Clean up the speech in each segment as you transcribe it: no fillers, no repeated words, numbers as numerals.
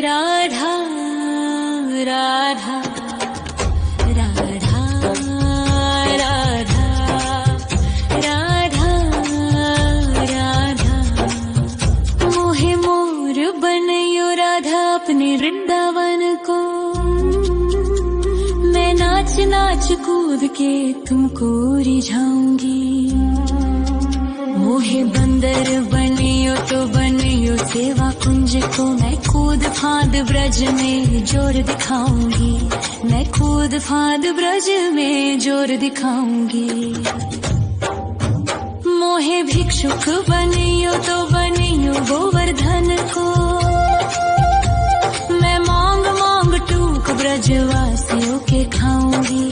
राधा राधा राधा राधा राधा राधा मोहे मोर बनयो राधा अपने वृंदावन को। मैं नाच नाच कूद के तुमको रिझाऊंगी। मोहे बंदर बनियो तो बनियो सेवा कुंज को। मैं कूद फांद ब्रज में जोर दिखाऊंगी। मैं कूद फांद ब्रज में जोर दिखाऊंगी। मोहे भिक्षुक बनियो तो बनियो गोवर्धन को। मैं मांग मांग टूक ब्रजवासियों के खाऊंगी।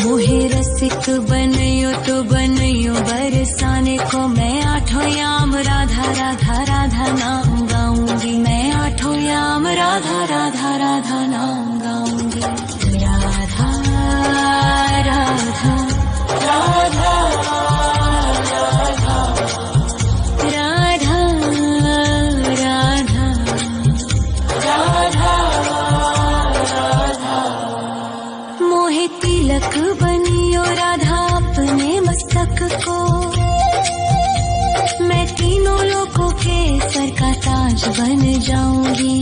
मोहे रसिक बनियो तो बनियो बरसाने को। मैं आठों याम राधा राधा राधा नाम गाऊंगी। मैं आठों याम राधा राधा राधा नाम गाऊंगी। राधा राधा राधा राधा राधा राधा राधा मोहे तिलक बनियो राधा अपने मस्तक को। मैं तीनों लोगों के सर का ताज बन जाऊंगी।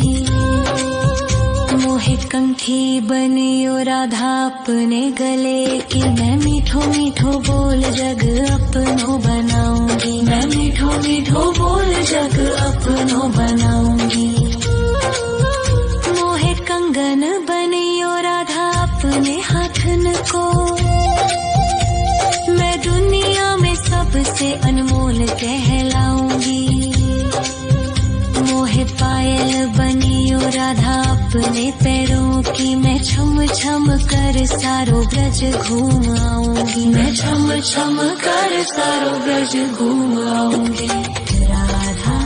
मोहे कंठी बनियो राधा अपने गले की। मैं मीठो मीठो बोल जग अपनो बनाऊंगी। मैं मीठो मीठो बोल जग अपनो बनाऊंगी। मोहे कंगन बनियो राधा अपने हाथन को। मैं दुनिया में सबसे अनमोल कहलाऊंगी। मोहे पायल बनियो राधा अपने पैरों की। मैं छम छम कर सारो ब्रज घूम आऊंगी। मैं छम छम कर सारो ब्रज घूम आऊंगी। राधा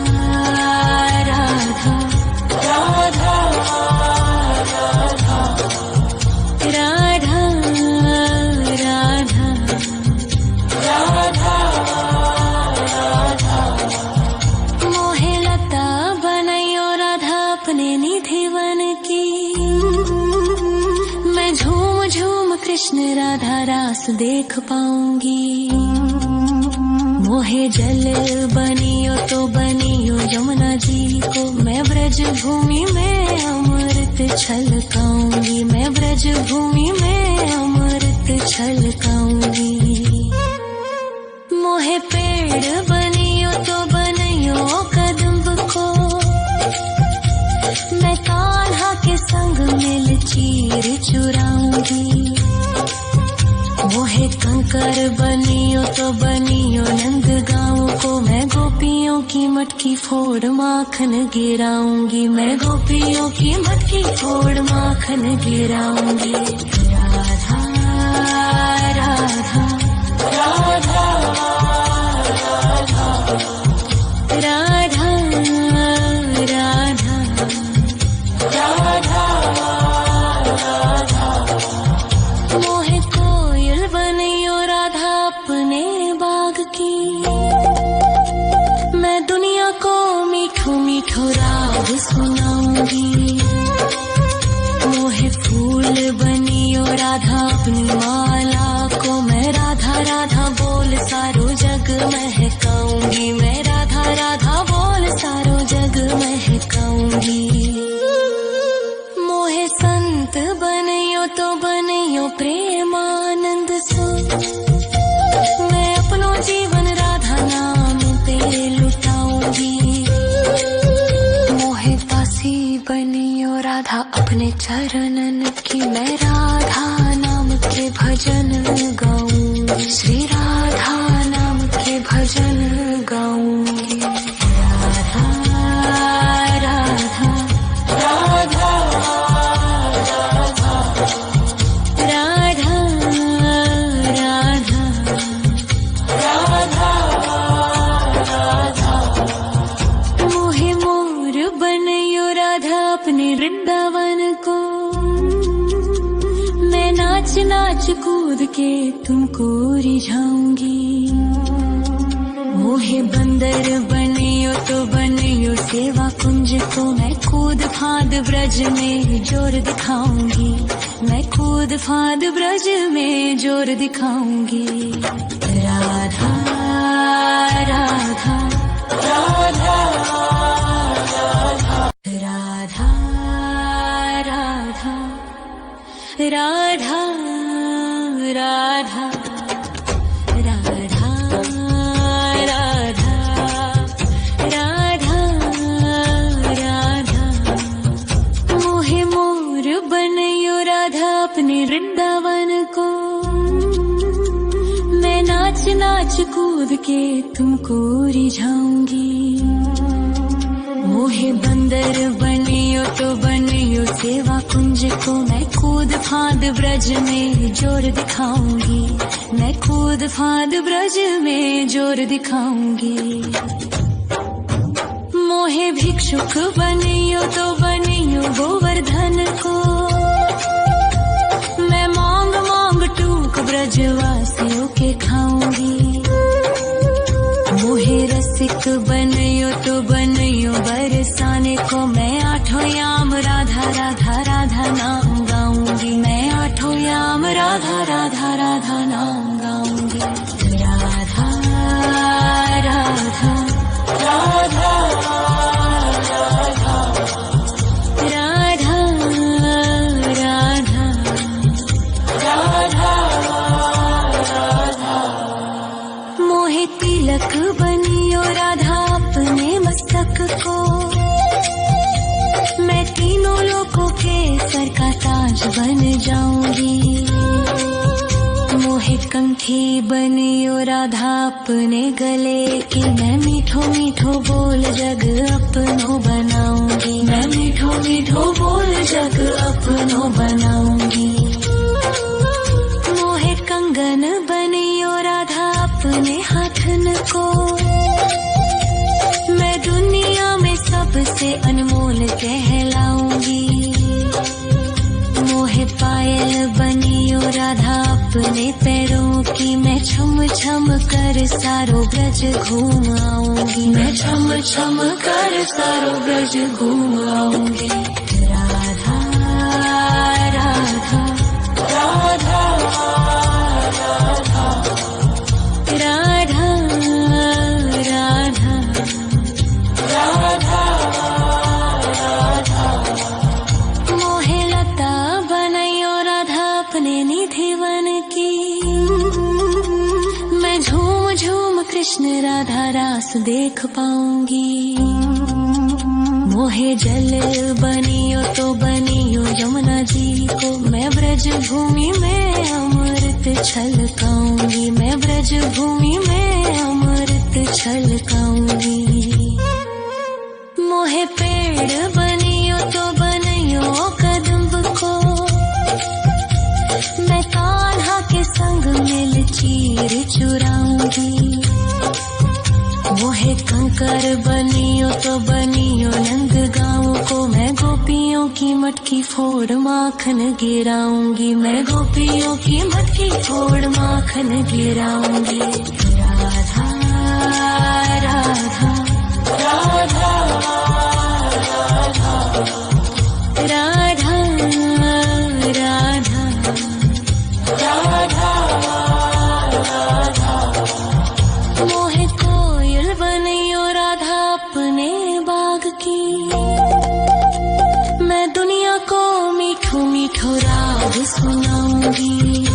राधा राधा राधा राधा राधा राधा राधा मोहे लता बनयो राधा अपने निधि वन की। मैं झूम झूम कृष्ण राधा रास देख पाऊंगी। मोहे जल बनियो तो बनियो यमुना जी को। मैं ब्रज भूमि में अमृत छलकाऊंगी। मैं ब्रज भूमि में अमृत छलकाऊंगी। मोहे पेड़ बनियो तो बनियो कदम्ब को। मैं कान्हा के संग मिल चीर चुराऊंगी। मोहे कंकर बनियो तो बनियो नंद गाँव को। मैं गोपियों की मटकी फोड़ माखन गिराऊंगी। मैं गोपियों की मटकी फोड़ माखन गिराऊंगी। राधा राधा राधा राधा राधा राधा राधा मोहे कोयल बनियो राधा अपने बाग की। मैं दुनिया को मीठो मीठो राग सुनाऊंगी। मोहे फूल बनियो राधा अपनी माला को। मैं राधा राधा बोल सारो जग महकाऊंगी। मैं राधा राधा बोल सारो जग महकाऊंगी। मोहे संत बनियो तो बनियो प्रेमानंद सो। मैं अपनो जीवन राधा नाम पे लुटाऊंगी। मोहे दासी बनियो राधा अपने चरणन की। मैं राधा नाम के भजन गाऊंगी। श्री राधा नाम के भजन गाऊंगी। राधा राधा राधा राधा राधा राधा राधा मोहे मोर बनयो राधा अपने वृंदावन को। मैं नाच नाच कूद के तुमको रिझाऊंगी। मोहे बंदर बनियो तो बनियो सेवा कुंज को मैं कूद फांद ब्रज में जोर दिखाऊंगी, मैं कूद फांद ब्रज में जोर दिखाऊंगी। राधा राधा राधा राधा राधा राधा राधा राधा राधा राधा मोहे मोर बनयो राधा अपने वृंदावन को, मैं नाच नाच कूद के तुमको रिझाऊंगी। मोहे बंदर बनियो तो बनियो सेवा कुंज को, मैं कूद फांद ब्रज में जोर दिखाऊंगी, मैं कूद फांद ब्रज में जोर दिखाऊंगी। मोहे भिक्षुक बनियो तो बनियो गोवर्धन को, मैं मांग मांग टूक ब्रजवासियों के खाऊंगी। मोहे रसिक बनियो तो बनियो बरसाने को, मैं आठों याम राधा राधा राधा नाम गाऊंगी, मैं आठों याम राधा राधा राधा नाम गाऊंगी। राधा राधा राधा राधा राधा राधा राधा मोहे तिलक बनियो राधा अपने मस्तक को, मैं तीनों लोगों के सर का ताज बन जाऊंगी। मोहे कंठी बनियो राधा अपने गले की, मैं मीठो मीठो बोल जग अपनो बनाऊंगी, मैं मीठो मीठो बोल जग अपनो बनाऊंगी। मोहे कंगन बनियो राधा अपने हाथन को, मैं दुनिया में सबसे अनमोल कहलाऊंगी। मोहे पायल बनियो राधा अपने पैरों की, मैं छम छम कर सारो ब्रज घूम आऊंगी, मैं छम छम कर सारो ब्रज घूम आऊंगी। राधा राधा राधा राधा राधा राधा राधा राधा मोहे लता बनयो राधा अपने निधि वन की, मैं झूम झूम कृष्ण राधा रास देख पाऊंगी। मोहे जल बनियो तो बनियो यमुना जी को, मैं ब्रज भूमि में अमृत छलकाऊंगी, मैं ब्रज भूमि में अमृत छलकाऊंगी। मोहे पेड़ बनियो तो बनियो कदम्ब को, मैं कान्हा के संग मिल चीर चुराऊंगी। मोहे कंकर बनियो तो बनियो नंद गाँव को, मैं गोपियों की मटकी फोड़ माखन गिराऊंगी, मैं गोपियों की मटकी फोड़ माखन गिराऊंगी। राधा राधा राधा राधा राधा राधा राधा मोहे कोयल बनियो राधा अपने बाग की, मैं दुनिया को मीठो मीठो राग सुनाऊंगी।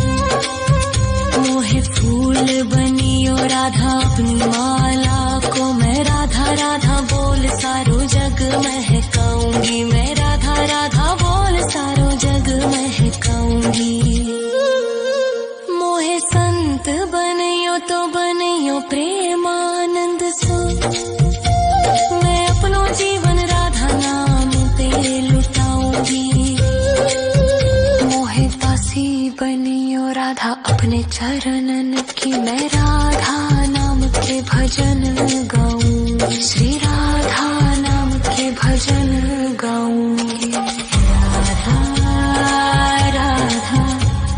मोहे फूल बनियो राधा अपनी माला को, मैं राधा राधा बोल सारो जग महकाऊंगी, मैं राधा राधा बोल सारो जग महकाऊंगी। मोहे संत बनियो तो बनियो प्रेमानंद सो, मैं अपनो जीवन राधा नाम पे लुटाऊंगी। मोहे दासी बनियो राधा अपने चरणन की, मैं राधा नाम के भजन गाऊंगी, श्री राधा नाम के भजन गाऊंगी। राधा राधा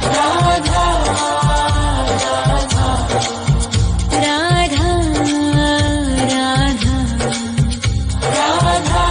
राधा राधा राधा राधा राधा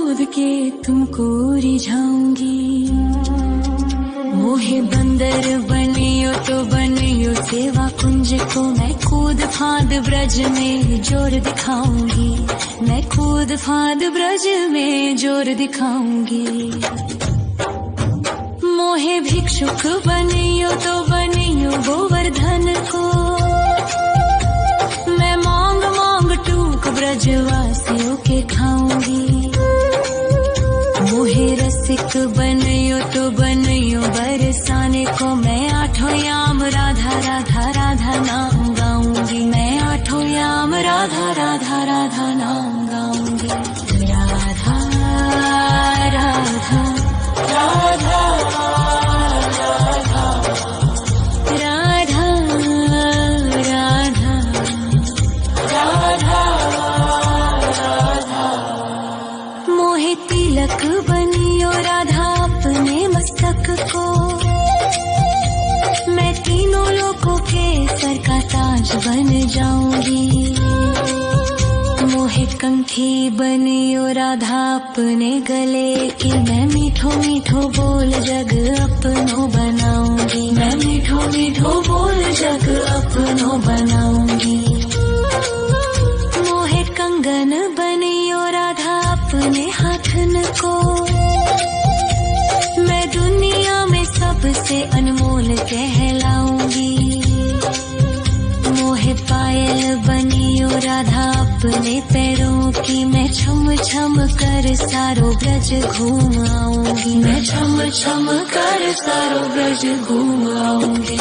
कूद के तुमको रिझाऊंगी। मोहे बंदर बनियो तो बनियो सेवा कुंज को, मैं कूद फांद ब्रज में जोर दिखाऊंगी। मैं कूद फांद ब्रज में जोर दिखाऊंगी। मोहे भिक्षुक बनियो तो बनियो गोवर्धन को, मैं मांग मांग टूक ब्रजवासियों के खाऊंगी। मोहे रसिक बनियो तो बनियो बरसाने को, मैं आठों याम राधा राधा राधा नाम गाऊंगी। मैं आठों याम राधा राधा राधा नाम गाऊंगी। राधा राधा राधा तिलक बनियो राधा अपने मस्तक को, मैं तीनों लोगों के सर का ताज बन जाऊंगी। मोहे कंठी बनियो राधा अपने गले की, मैं मीठो मीठो बोल जग अपनो बनाऊंगी। मैं मीठो मीठो बोल जग अपनो बनाऊंगी। मोहे कंगन बनियो राधा अपने हाथन को, मैं दुनिया में सबसे अनमोल कहलाऊंगी। मोहे पायल बनियो राधा अपने पैरों की, मैं छम छम कर सारो ब्रज घूम आऊंगी। मैं छम छम कर सारो ब्रज घूम आऊंगी।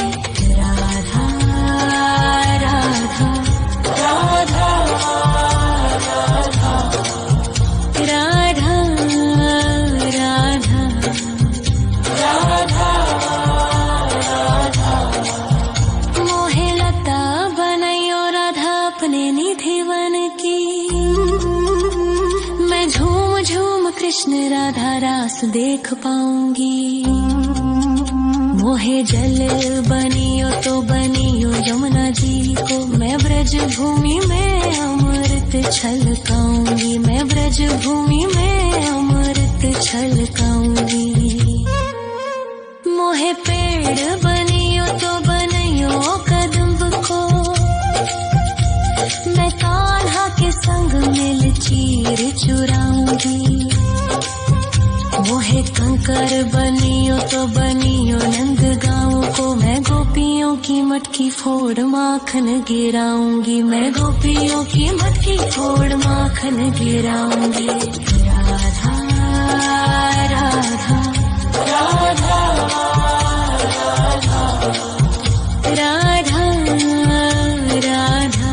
राधा राधा राधा राधा राधा राधा राधा। मोहे लता बनैयो राधा अपने निधि वन की, मैं झूम झूम कृष्ण राधा रास देख पाऊंगी। मोहे जल बनियो तो बनियो यमुना जी को, मैं ब्रज भूमि में अमृत छलकाऊंगी। मैं ब्रज भूमि में अमृत छलकाऊंगी। मोहे पेड़ बनियो तो बनियो कदम्ब को, मैं कान्हा के संग मिल चीर चुराऊंगी। मोहे कंकर बनियो तो बनियो नंद गाँव को, मैं गोपियों की मटकी फोड़ माखन गिराऊंगी। मैं गोपियों की मटकी फोड़ माखन गिराऊंगी। राधा राधा राधा राधा राधा राधा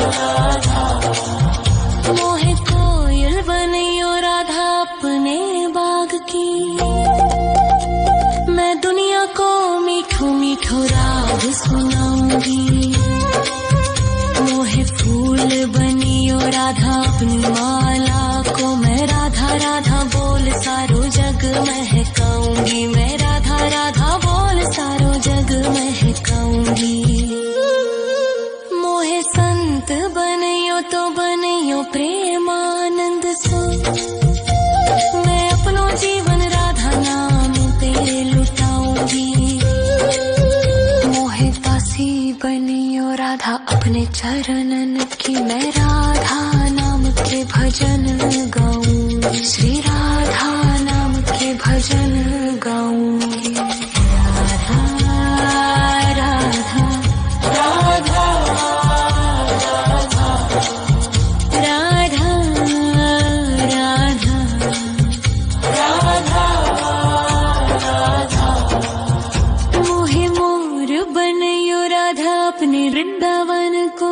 राधा। मोहे कोयल बनियो राधा अपने बाग की, मैं दुनिया को मीठो मीठो राग सुनाऊंगी। मोहे फूल बनियो राधा अपनी माला को, मैं राधा राधा बोल सारो जग महकाऊंगी। मैं राधा राधा बोल सारो जग महकाऊंगी। मोहे संत बनियो तो बनियो प्रेमानंद सो, मैं अपनो जीवन राधा नाम पे लुटाऊंगी। मोहे दासी बनियो राधा अपने चरणन की, मैं राधा नाम के भजन गाऊंगी। श्री राधा नाम के भजन गाऊंगी। राधा राधा राधा राधा राधा राधा राधा। मोहे मोर बनियो राधा अपने वृंदावन को,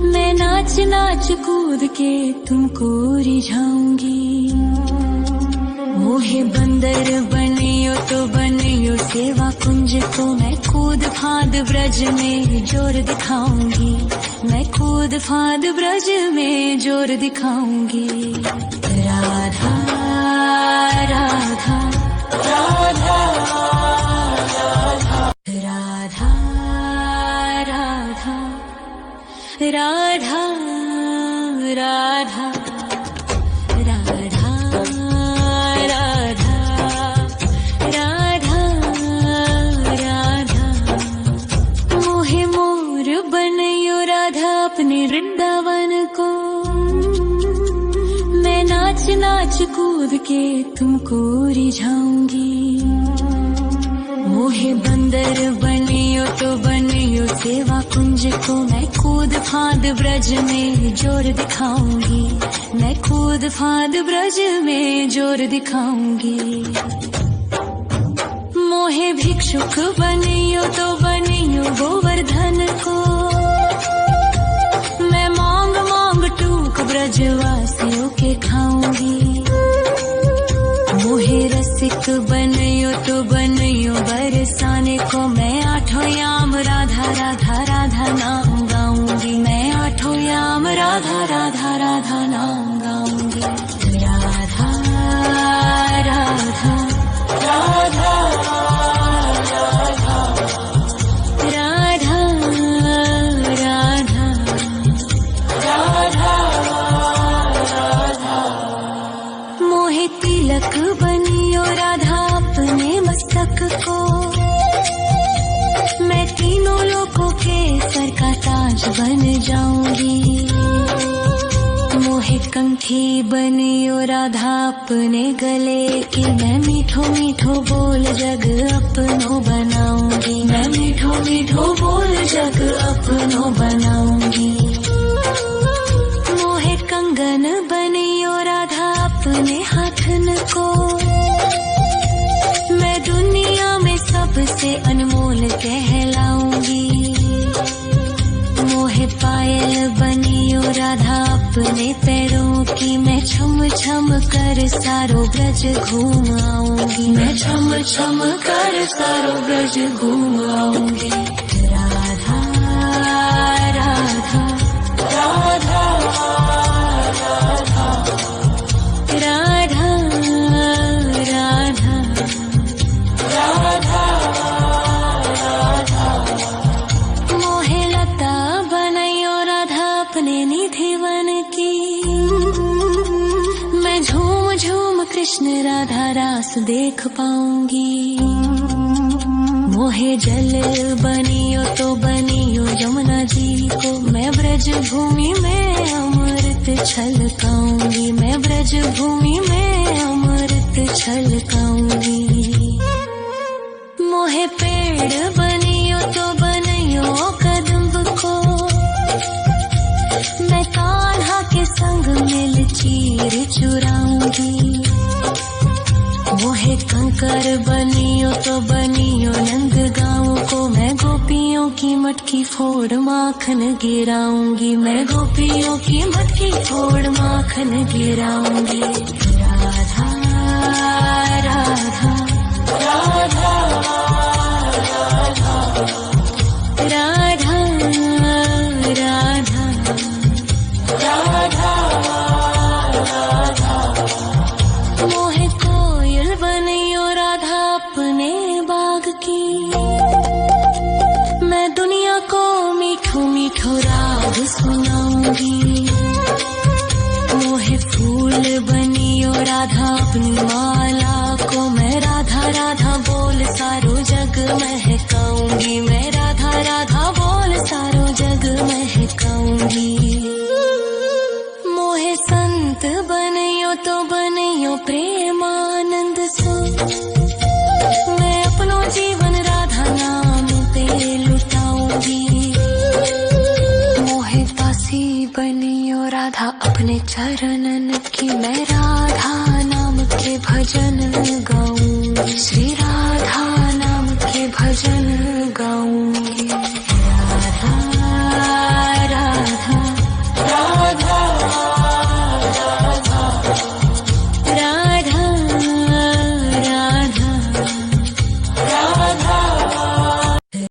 मैं नाच नाच कूद के तुमको रिझाऊंगी। मोहे बंदर बनियो तो बनियो सेवा कुंज को, मैं कूद फांद ब्रज में जोर दिखाऊंगी। मैं कूद फांद ब्रज में जोर दिखाऊंगी। राधा राधा राधा राधा राधा राधा आज कूद के तुमको रिझाऊंगी। मोहे बंदर बनियो तो बनियो सेवा कुंज को, मैं कूद फांद ब्रज में जोर दिखाऊंगी। मैं कूद फांद ब्रज में जोर दिखाऊंगी। मोहे भिक्षुक बनियो तो बनियो गोवर्धन को, मैं मांग मांग टूक ब्रजवासियों के खाऊंगी। मोहे रसिक बनियो तो बनियो बरसाने को, मैं आठों याम राधा राधा राधा नाम गाऊंगी। मैं आठों याम राधा राधा राधा नाम गाऊंगी। राधा राधा राधा तिलक बनियो राधा अपने मस्तक को, मैं तीनों लोगों के सर का ताज बन जाऊंगी। मोहे कंठी बनियो राधा अपने गले की, मैं मीठो मीठो बोल जग अपनो बनाऊंगी। मैं मीठो मीठो बोल जग अपनो बनाऊंगी। मोहे कंगन बनियो राधा अपने हाथन को, मैं दुनिया में सबसे अनमोल कहलाऊंगी। मोहे पायल बनियो राधा अपने पैरों की, मैं छम छम कर सारो ब्रज घूम आऊंगी। मैं छम छम कर सारो ब्रज घूम आऊंगी। राधा राधा राधा राधा राधा राधा राधा। मोहे लता बनायो राधा अपने निधि वन की, मैं झूम झूम कृष्ण राधा रास देख पाऊंगी। मोहे जल बनियो तो बनियो यमुना जी को, मैं ब्रज भूमि में अमृत छलकाऊंगी। मैं ब्रज भूमि में अमृत छलकाऊंगी। मोहे पेड़ बनियो तो बनियो कदम्ब को, मैं कान्हा के संग मिल चीर चुराऊंगी। मोहे कंकर बनियो तो बनियो नंद गाँव को, मैं गोपियों की मटकी फोड़ माखन गिराऊंगी। मैं गोपियों की मटकी फोड़ माखन गिराऊंगी। राधा राधा राधा राधा राधा राधा राधा। मोहे कोयल बनियो राधा अपने बाग की, मैं दुनिया को मीठो मीठो राग सुनाऊंगी। मोहे फूल बनियो राधा अपनी माला को, मैं राधा राधा बोल सारो जग महकाऊंगी। मैं राधा राधा बोल सारो जग महकाऊंगी। मोहे संत बनियो तो बनियो प्रेमानंद सो, मैं अपनो जीवन राधा नाम पे लुटाऊंगी। मोहे दासी बनियो राधा अपने चरणन की, मैं राधा